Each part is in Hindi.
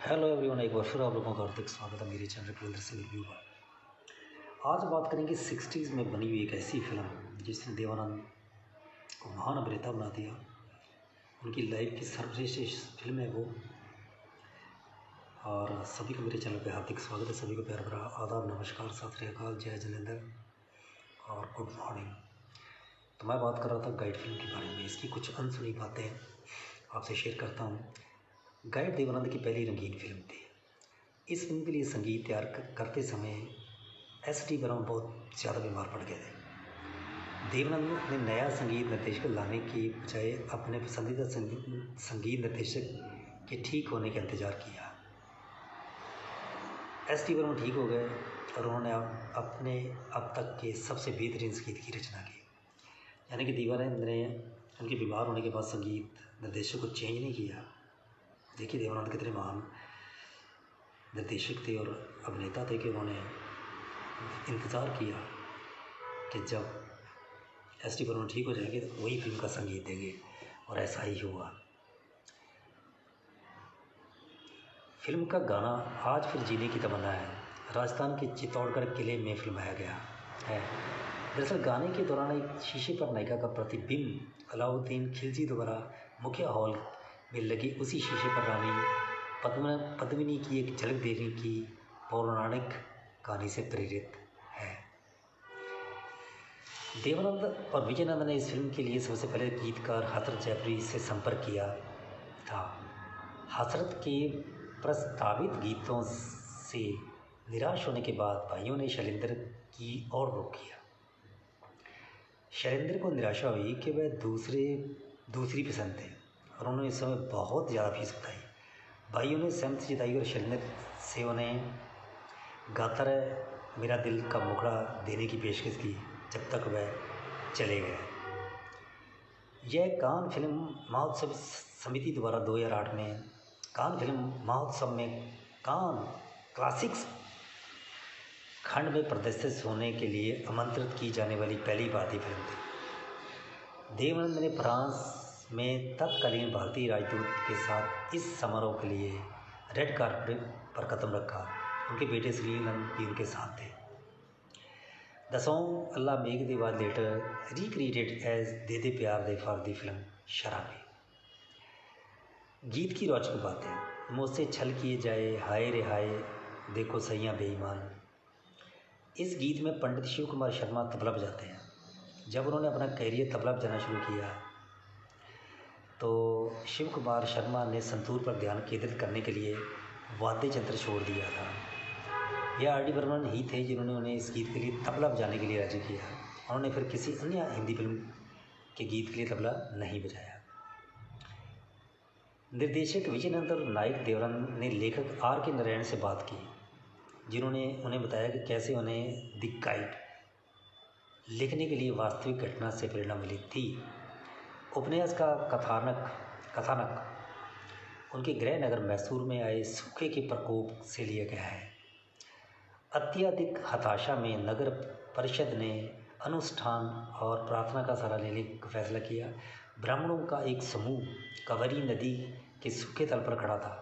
हेलो एवरीवन, एक बार फिर आप लोगों का हार्दिक स्वागत है मेरे चैनल रविंद्र सिंह रिव्यू पर। आज बात करेंगे 60s में बनी हुई एक ऐसी फिल्म जिसने देवानंद को महान अभिनेता बना दिया। उनकी लाइफ की सर्वश्रेष्ठ फिल्म है वो। और सभी को मेरे चैनल पे हार्दिक स्वागत है। सभी को प्यार भरा आदाब, नमस्कार, सत श्री अकाल, जय जिनेंद्र और गुड मॉर्निंग। तो मैं बात कर रहा था गाइड फिल्म के बारे में। इसकी कुछ अनसुनी बातें आपसे शेयर करता हूँ। गाइड देवानंद की पहली रंगीन फिल्म थी। इस फिल्म के लिए संगीत तैयार करते समय S.D. बर्मन बहुत ज़्यादा बीमार पड़ गए थे। देवानंद ने नया संगीत निर्देशक लाने की बजाय अपने पसंदीदा संगीत निर्देशक के ठीक होने का इंतज़ार किया। S.D. बर्मन ठीक हो गए और उन्होंने अपने अब तक के सबसे बेहतरीन संगीत की रचना की। यानी कि देवानंद ने उनके बीमार होने के बाद संगीत निर्देशक को चेंज नहीं किया। देखिए देवानंद कितने महान निर्देशक थे और अभिनेता थे कि उन्होंने इंतज़ार किया कि जब S.D. बर्मन ठीक हो जाएंगे तो वही फिल्म का संगीत देंगे, और ऐसा ही हुआ। फिल्म का गाना आज फिर जीने की तमन्ना है राजस्थान के चित्तौड़गढ़ किले में फिल्माया गया है। दरअसल गाने के दौरान एक शीशे पर नायिका का प्रतिबिंब अलाउद्दीन खिलजी द्वारा मुख्य हॉल में लगी उसी शीशे पर रानी पद्मिनी की एक झलक देने की पौराणिक कहानी से प्रेरित है। देवानंद और विजयनंद ने इस फिल्म के लिए सबसे पहले गीतकार हसरत जयपुरी से संपर्क किया था। हसरत के प्रस्तावित गीतों से निराश होने के बाद भाइयों ने शैलेंद्र की ओर रुख किया। शैलेंद्र को निराशा हुई कि वह दूसरी पसंद थे और उन्होंने इस समय बहुत ज़्यादा फीस बताई। भाइयों ने सहमति जताई और शैलेंद्र से उन्हें गाता रहे मेरा दिल का मुखड़ा देने की पेशकश की जब तक वह चले गए। यह कान फिल्म महोत्सव समिति द्वारा 2008 में कान फिल्म महोत्सव में कान क्लासिक्स खंड में प्रदर्शित होने के लिए आमंत्रित की जाने वाली पहली भारतीय फिल्म थी। देवानंद ने फ्रांस में तत्कालीन भारतीय राजदूत के साथ इस समारोह के लिए रेड कार्पेट पर कदम रखा। उनके बेटे सुनील नंद भी उनके साथ थे। The song Allah Megh De was later recreated as De De Pyaar De for the film शराबी। गीत की रोचक बातें। मुझसे छल किए जाए हाय रे हाय देखो सैयां बेईमान। इस गीत में पंडित शिव कुमार शर्मा तबला बजाते हैं। जब उन्होंने अपना कैरियर तबला बजाना शुरू किया तो शिव कुमार शर्मा ने संतूर पर ध्यान केंद्रित करने के लिए वाद्य यंत्र छोड़ दिया था। यह R.D. बर्मन ही थे जिन्होंने उन्हें इस गीत के लिए तबला बजाने के लिए राजी किया। उन्होंने फिर किसी अन्य हिंदी फिल्म के गीत के लिए तबला नहीं बजाया। निर्देशक विजयनंद और नायक देवानंद ने लेखक R.K. नारायण से बात की, जिन्होंने उन्हें बताया कि कैसे उन्हें द गाइड लिखने के लिए वास्तविक घटना से प्रेरणा मिली थी। उपन्यास का कथानक उनके गृह नगर मैसूर में आए सूखे के प्रकोप से लिया गया है। अत्यधिक हताशा में नगर परिषद ने अनुष्ठान और प्रार्थना का सहारा लेने का फैसला किया। ब्राह्मणों का एक समूह कावेरी नदी के सूखे तल पर खड़ा था।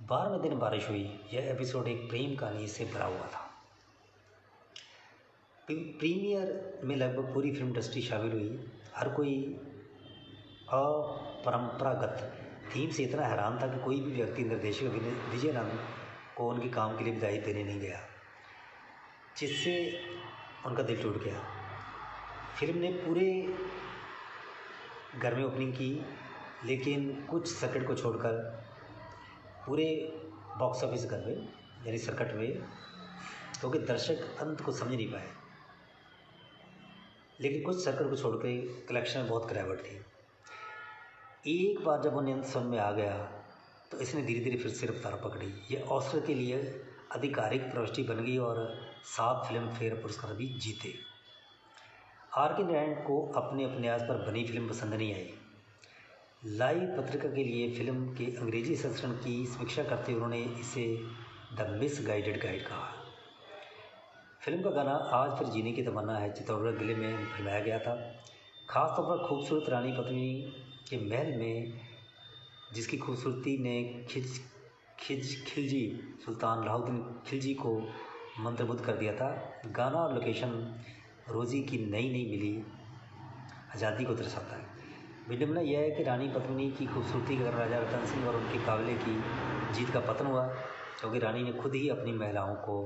12वें दिन बारिश हुई। यह एपिसोड एक प्रेम कहानी से भरा हुआ था। प्रीमियर में लगभग पूरी फिल्म इंडस्ट्री शामिल हुई। हर कोई अपरंपरागत थीम से इतना हैरान था कि कोई भी व्यक्ति निर्देशक विजयनंद को उनके काम के लिए बधाई देने नहीं गया, जिससे उनका दिल टूट गया। फिल्म ने पूरे घर में ओपनिंग की, लेकिन कुछ सर्किट को छोड़कर पूरे बॉक्स ऑफिस घर में यानी सर्किट में, क्योंकि दर्शक अंत को समझ नहीं पाए, लेकिन कुछ सर्किट को छोड़कर कलेक्शन बहुत गिरावट थी। एक बार जब उन्हें समझ में आ गया तो इसने धीरे धीरे फिर से रफ्तार पकड़ी। ये ऑस्कर के लिए आधिकारिक प्रविष्टि बन गई और 7 फिल्म फेयर पुरस्कार भी जीते। R.K. नारायण को अपने उपन्यास पर बनी फिल्म पसंद नहीं आई। लाइव पत्रिका के लिए फिल्म के अंग्रेजी संस्करण की समीक्षा करते हुए उन्होंने इसे द मिसगाइडेड गाइड कहा। फिल्म का गाना आज फिर जीने की तमन्ना है चित्तौड़गढ़ जिले में फिल्माया गया था। खासतौर पर खूबसूरत रानी पद्मिनी के महल में जिसकी खूबसूरती ने खिलजी सुल्तान अलाउद्दीन खिलजी को मंत्रमुग्ध कर दिया था। गाना और लोकेशन रोज़ी की नई नई मिली आज़ादी को दर्शाता है। विडंबना यह है कि रानी पद्मिनी की खूबसूरती के कारण राजा रतन सिंह और उनके काबिले की जीत का पतन हुआ, क्योंकि रानी ने खुद ही अपनी महिलाओं को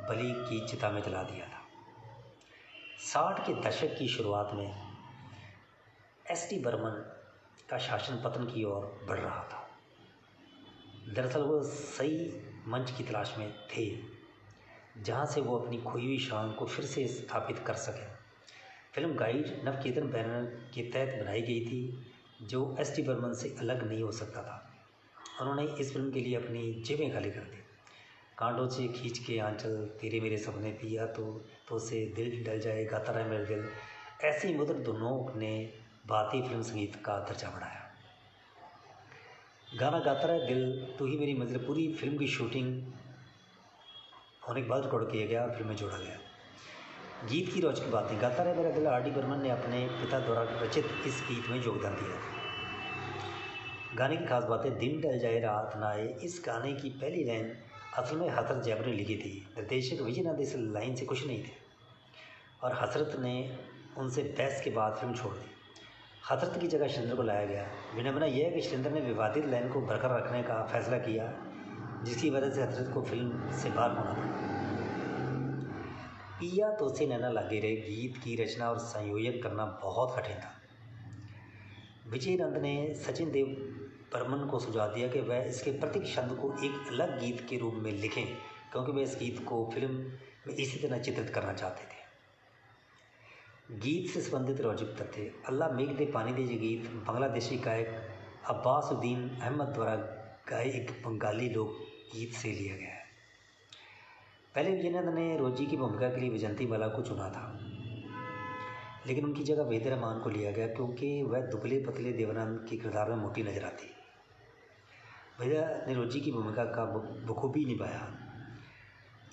बलि की चिता में जला दिया था। 60 के दशक की शुरुआत में एस.डी. बर्मन का शासन पतन की ओर बढ़ रहा था। दरअसल वो सही मंच की तलाश में थे जहां से वो अपनी खोई हुई शान को फिर से स्थापित कर सकें। फिल्म गाइड नवकेतन बैनर के तहत बनाई गई थी, जो एस.डी. बर्मन से अलग नहीं हो सकता था। उन्होंने इस फिल्म के लिए अपनी जेबें खाली कर दी। कांटों से खींच के आंचल, तेरे मेरे सपने पिया तो से दिल डल जाए, गाता रहे मेरे दिल, ऐसी मधुर धुनों ने भारतीय फिल्म संगीत का दर्जा बढ़ाया। गाना गाता रहे दिल, तू ही मेरी मंजिल पूरी फिल्म की शूटिंग होने के बाद रिकॉर्ड किया गया और फिल्म में जोड़ा गया। गीत की रोचक बातें। गाता रहे मेरा दिल आर.डी. बर्मन ने अपने पिता द्वारा रचित इस गीत में योगदान दिया। गाने की खास बातें। दिन ढल जाए रात ना आए, इस गाने की पहली लाइन असल में हसरत जैबर ने लिखी थी। निर्देशक विजयनाथ इस लाइन से खुश नहीं थे और हसरत ने उनसे बहस के बाद फिल्म छोड़ दी। हसरत की जगह शैलेंद्र को लाया गया। विडंबना यह है कि शैलेंद्र ने विवादित लाइन को बरकरार रखने का फैसला किया, जिसकी वजह से हसरत को फिल्म से बाहर होना पड़ा। पिया तो से नैना लागे रहे गीत की रचना और संयोजन करना बहुत कठिन था। विजयनंद ने सचिन देव बर्मन को सुझाव दिया कि वह इसके प्रत्येक शब्द को एक अलग गीत के रूप में लिखें, क्योंकि वे इस गीत को फिल्म में इसी तरह चित्रित करना चाहते थे। गीत से संबंधित रोचक तथ्य। अल्लाह मेघ दे पानी दे ये गीत बांग्लादेशी गायक अब्बासुद्दीन अहमद द्वारा गाए एक बंगाली लोक गीत से लिया गया है। पहले विजयनंद ने रोजी की भूमिका के लिए विजंती बाला को चुना था, लेकिन उनकी जगह वहीद रहमान को लिया गया, क्योंकि वह दुबले पतले देवानंद के किरदार में मोटी नजर आती। वहीदा ने रोजी की भूमिका का बखूबी निभाया।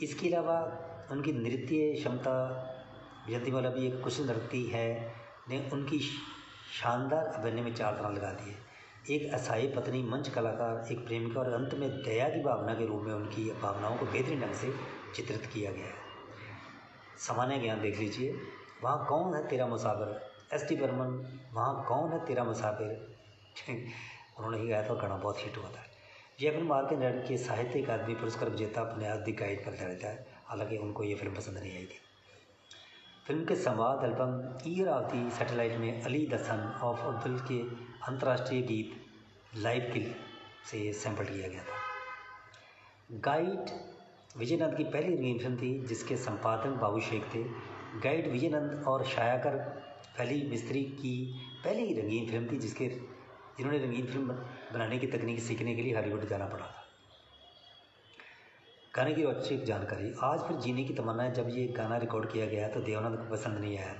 इसके अलावा उनकी नृत्य क्षमता, विजंती बाला भी एक कुशल नर्तकी है, ने उनकी शानदार अभिनय में 4 तारा लगा दिए। एक असहाय पत्नी, मंच कलाकार, एक प्रेमिका और अंत में दया की भावना के रूप में उनकी भावनाओं को बेहतरीन ढंग से चित्रित किया गया है। सामान्य ज्ञान देख लीजिए। वहाँ कौन है तेरा मुसाफिर, एस.डी. बर्मन। वहाँ कौन है तेरा मुसाफिर उन्होंने ही गाया था और गाना बहुत हिट हुआ था। यह फिल्म आर के नारायण के साहित्य अकादमी पुरस्कार विजेता अपने आदि गाइड पर रहता है, हालांकि उनको ये फिल्म पसंद नहीं आई थी। फिल्म के संवाद album year of the satellite में Ali the son of Abdul के अंतर्राष्ट्रीय गीत लाइव किल से सैंपल किया गया था। गाइड विजयनंद की पहली रंगीन फिल्म थी, जिसके संपादक बाबू शेख थे। गाइड विजयनंद और शायाकर फली मिस्त्री की पहली रंगीन फिल्म थी, जिन्होंने रंगीन फिल्म बनाने की तकनीक सीखने के लिए हॉलीवुड जाना पड़ा था। गाने की रोचक जानकारी। आज फिर जीने की तमन्ना है। जब ये गाना रिकॉर्ड किया गया तो देवानंद को पसंद नहीं आया।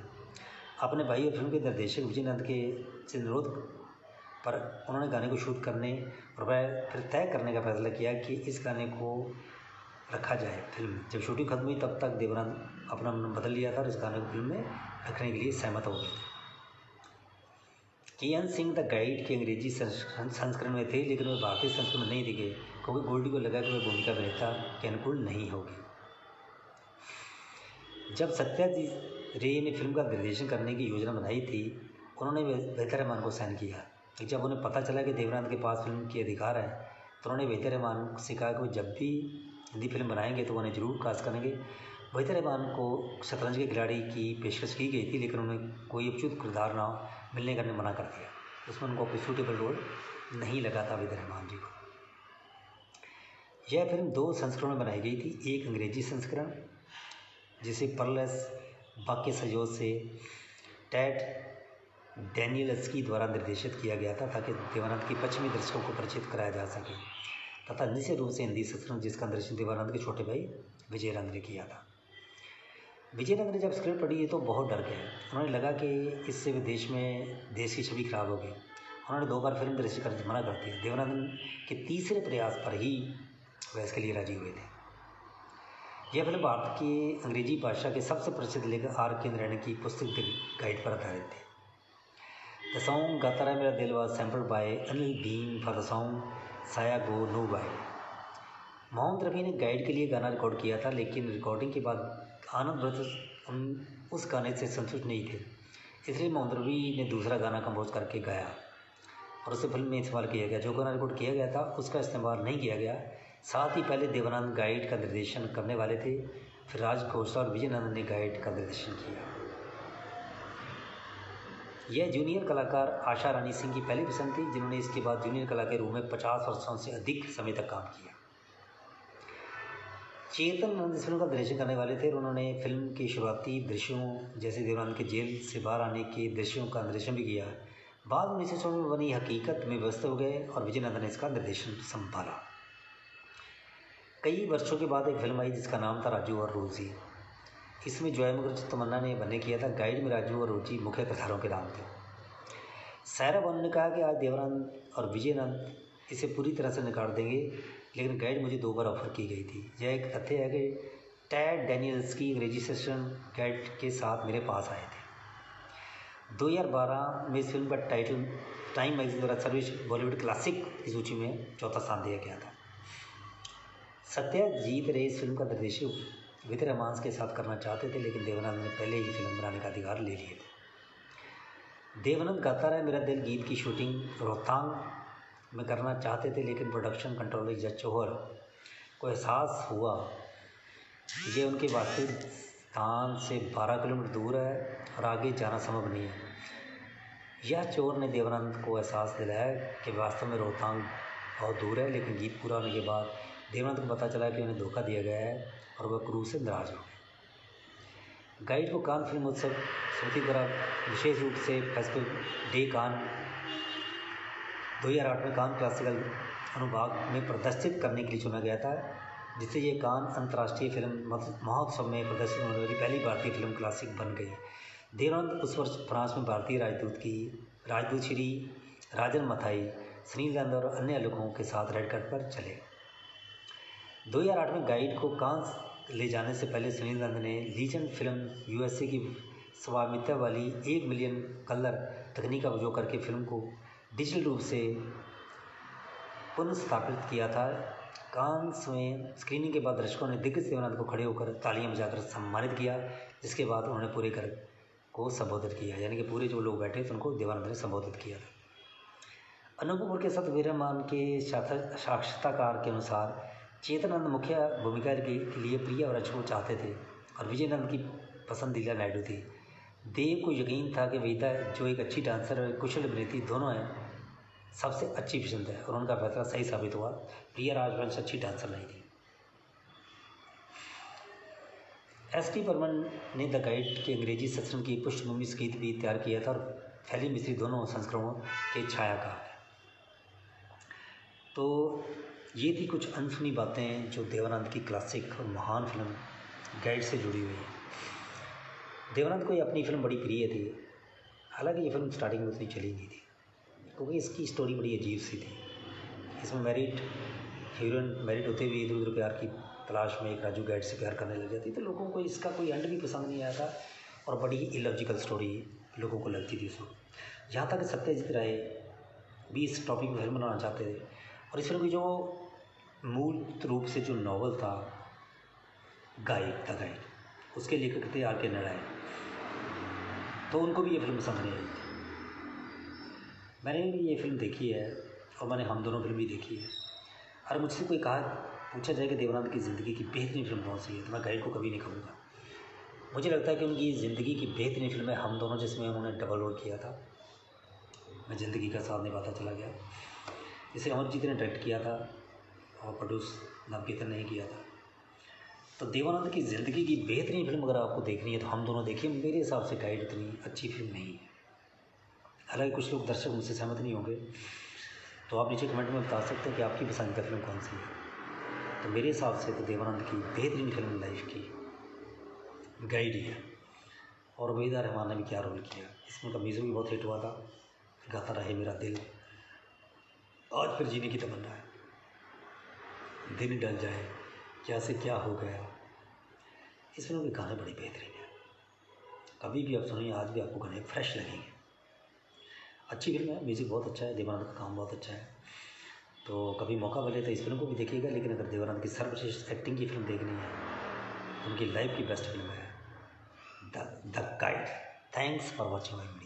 अपने भाई और फिल्म के निर्देशक विजयनंद के अनुरोध पर उन्होंने गाने को शूट करने और वह फिर तय करने का फैसला किया कि इस गाने को रखा जाए फिल्म में। जब शूटिंग खत्म हुई तब तक देवानंद अपना मन बदल लिया था और इस गाने को फिल्म में रखने के लिए सहमत हो गए थे। कियान सिंह द गाइड के अंग्रेजी संस्करण में थे, लेकिन वह भारतीय संस्करण में नहीं दिखे, क्योंकि गोल्डी को लगा कि वह भूमिका अभिनेता के अनुकूल नहीं होगी। जब सत्याजीत रे ने फिल्म का निर्देशन करने की योजना बनाई थी, उन्होंने वहीदा रहमान को साइन किया। जब उन्हें पता चला कि देवानंद के पास फिल्म के अधिकार हैं, तो उन्होंने वहीदा रहमान से कहा कि वो जब भी हिंदी फिल्म बनाएंगे तो उन्हें ज़रूर कास्ट करेंगे। वहीदा रहमान को शतरंज के खिलाड़ी की पेशकश की गई थी, लेकिन उन्हें कोई उपयुक्त किरदार ना मिलने का मना कर दिया। उसमें उनको कोई सूटेबल रोल नहीं लगा था वहीदा रहमान जी को। यह फिल्म 2 संस्करणों में बनाई गई थी। एक अंग्रेजी संस्करण, जिसे पर्लस बाकी सहयोग से टेड डैनियल्सकी द्वारा निर्देशित किया गया था, ताकि देवानंद की पश्चिमी दर्शकों को परिचित कराया जा सके, तथा निश्चित रूप से हिंदी संस्करण, जिसका निर्देशन देवानंद के छोटे भाई विजयनंद ने किया था। विजयनंद ने जब स्क्रिप्ट पढ़ी तो बहुत डर गए। उन्होंने लगा कि इससे विदेश में देश की छवि खराब होगी। उन्होंने 2 बार फिल्म निर्देशित कर मना कर दिया। देवानंद के तीसरे प्रयास पर ही वह इसके लिए राजी हुए थे। यह फिल्म भारत के अंग्रेजी भाषा के सबसे प्रसिद्ध लेखक आर के नारायण की पुस्तक द गाइड पर आधारित थी। द सॉन्ग गाता रहा मेरा दिल was sampled by Anil Bean for the song साया go no bye. Mohammed Rafi ने गाइड के लिए गाना रिकॉर्ड किया था, लेकिन रिकॉर्डिंग के बाद आनंद ब्रदर्स उस गाने से संतुष्ट नहीं थे, इसलिए मोहम्मद रफ़ी ने दूसरा गाना कंपोज करके गाया और उसे फिल्म में इस्तेमाल किया गया। जो गाना रिकॉर्ड किया गया था उसका इस्तेमाल नहीं किया गया। साथ ही पहले देवानंद गाइड का निर्देशन करने वाले थे, फिर राज खोसला और विजय नंदन ने गाइड का निर्देशन किया। यह जूनियर कलाकार आशा रानी सिंह की पहली पसंद थी, जिन्होंने इसके बाद जूनियर कला के रूप में 50 वर्षों से अधिक समय तक काम किया। चेतन नंद इस फिल्म का निर्देशन करने वाले थे और उन्होंने फिल्म के शुरुआती दृश्यों जैसे देवानंद के जेल से बाहर आने के दृश्यों का निर्देशन भी किया। बाद में 1900 में बनी हकीकत में व्यस्त हो गए और विजय नंदन ने इसका निर्देशन संभाला। कई वर्षों के बाद एक फिल्म आई जिसका नाम था राजू और रोजी। इसमें जॉय मुखर्जी तमन्ना ने अभिनय किया था। गाइड में राजू और रोजी मुख्य किरदारों के नाम थे। सायरा बानो ने कहा कि आज देवानंद और विजय नंद इसे पूरी तरह से नकार देंगे, लेकिन गाइड मुझे 2 बार ऑफर की गई थी। यह एक तथ्य है कि टैड डैनियल्स की अंग्रेजी सेशन गाइड के साथ मेरे पास आए थे। 2012 में इस फिल्म का टाइटल टाइम मैगजीन द्वारा सर्वश्रेष्ठ बॉलीवुड क्लासिक की सूची में 4था स्थान दिया गया था। सत्यजीत रे इस फिल्म का निर्देशन विधि रहमान के साथ करना चाहते थे, लेकिन देवानंद ने पहले ही फिल्म बनाने का अधिकार ले लिए थे। देवानंद गाता रहे मेरा दिल गीत की शूटिंग रोहतांग में करना चाहते थे, लेकिन प्रोडक्शन कंट्रोलर जज चौहर को एहसास हुआ कि ये उनके वास्तविक स्थान से 12 किलोमीटर दूर है और आगे जाना संभव नहीं है। यह चोर ने देवानंद को एहसास दिलाया कि वास्तव में रोहतांग बहुत दूर है, लेकिन गीत पूरा होने के बाद देवानंद को पता चला कि उन्हें धोखा दिया गया है और वह क्रू से नाराज हो गए। गाइड को कान फिल्म उत्सव समिति द्वारा विशेष रूप से फेस्टिवल डे कान 2008 में कान क्लासिकल अनुभाग में प्रदर्शित करने के लिए चुना गया था, जिससे ये कान अंतर्राष्ट्रीय फिल्म महोत्सव में प्रदर्शित होने वाली पहली भारतीय फिल्म क्लासिक बन गई। देवानंद उस वर्ष फ्रांस में भारतीय राजदूत श्री राजन मथाई, सुनील नंद और अन्य लोगों के साथ रेड कार्पेट पर चले। 2008 में गाइड को कांस ले जाने से पहले सुनील नंद ने लीजेंड फिल्म यूएसए की स्वामित्व वाली 1 मिलियन कलर तकनीक का उपयोग करके फिल्म को डिजिटल रूप से पुनर्स्थापित किया था। कांस में स्क्रीनिंग के बाद दर्शकों ने दिग्गज देवानंद को खड़े होकर तालियां बजाकर सम्मानित किया, जिसके बाद उन्होंने पूरे घर को संबोधित किया, यानी कि पूरे जो लोग बैठे थे उनको देवानंद ने संबोधित किया था। अनूप कपूर के साथ वीर रहमान के साक्षात्कार के अनुसार चेतन नंद मुख्य भूमिका के लिए प्रिया और रज को चाहते थे और विजय नंद की पसंद लीला नायडू थी। देव को यकीन था कि वेदा, जो एक अच्छी डांसर और कुशल अभिनेत्री दोनों हैं, सबसे अच्छी पसंद है और उनका फैसला सही साबित हुआ। प्रिया राजवंश अच्छी डांसर नहीं थी। एस.टी. बर्मन ने द गाइड के अंग्रेजी सेक्शन की पृष्ठभूमि गीत भी तैयार किया था और फैली मिस्त्री दोनों संस्करणों के छायाकार। तो ये थी कुछ अनसुनी बातें जो देवानंद की क्लासिक और महान फिल्म गाइड से जुड़ी हुई है। देवानंद को ये अपनी फिल्म बड़ी प्रिय थी, हालांकि ये फिल्म स्टार्टिंग में उतनी चली नहीं थी, क्योंकि इसकी स्टोरी बड़ी अजीब सी थी। इसमें हीरोइन मैरिड होते हुए इधर उधर प्यार की तलाश में एक राजू गाइड से प्यार करने लग जाती, तो लोगों को इसका कोई एंड भी पसंद नहीं आया था और बड़ी इलॉजिकल स्टोरी लोगों को लगती थी उसको। यहाँ तक सत्यजीत राय भी इस टॉपिक में फिल्म बनाना चाहते थे और इस फिल्म की जो मूल रूप से जो नॉवल था द गाइड, उसके लेखक थे आर के नारायण, तो उनको भी ये फिल्म पसंद नहीं आई थी। मैंने भी ये फिल्म देखी है और मैंने हम दोनों फिल्म भी देखी है। अगर मुझसे कोई पूछा जाए कि देवानंद की ज़िंदगी की बेहतरीन फिल्म कौन सी है, तो मैं गाइड को कभी नहीं कहूँगा। मुझे लगता है कि उनकी ज़िंदगी की बेहतरीन फिल्म है हम दोनों, जिसमें उन्होंने डबल रोल किया था। मैं ज़िंदगी का साथ निभाता चला गया, जिसे अमरजीत ने डायरेक्ट किया था और प्रोड्यूस नवकेतन ने किया था। तो देवानंद की ज़िंदगी की बेहतरीन फिल्म अगर आपको देखनी है तो हम दोनों देखिए। मेरे हिसाब से गाइड इतनी अच्छी फिल्म नहीं है। हालांकि कुछ लोग दर्शक मुझसे सहमत नहीं होंगे, तो आप नीचे कमेंट में बता सकते हैं कि आपकी पसंदीदा फिल्म कौन सी है। तो मेरे हिसाब से तो देवानंद की बेहतरीन फिल्म लाइफ की गाइड ही है। और वेदा रहमान ने भी क्या रोल किया, इसमें का म्यूज़िक भी बहुत हिट हुआ था। गाता रहे मेरा दिल, आज फिर जीने की तमन्ना है, दिन ढल जाए, क्या से क्या हो गया। इस फिल्म के गाने बड़े बेहतरीन हैं, कभी भी आप सुनिए आज भी आपको गाने फ्रेश लगेंगे। अच्छी फिल्म है, म्यूज़िक बहुत अच्छा है, देवानंद का काम बहुत अच्छा है। तो कभी मौका मिले तो इस फिल्म को भी देखिएगा। लेकिन अगर देवानंद की सर्वश्रेष्ठ एक्टिंग की फिल्म देखनी है, उनकी लाइफ की बेस्ट फिल्म है the guide. Thanks for watching my video.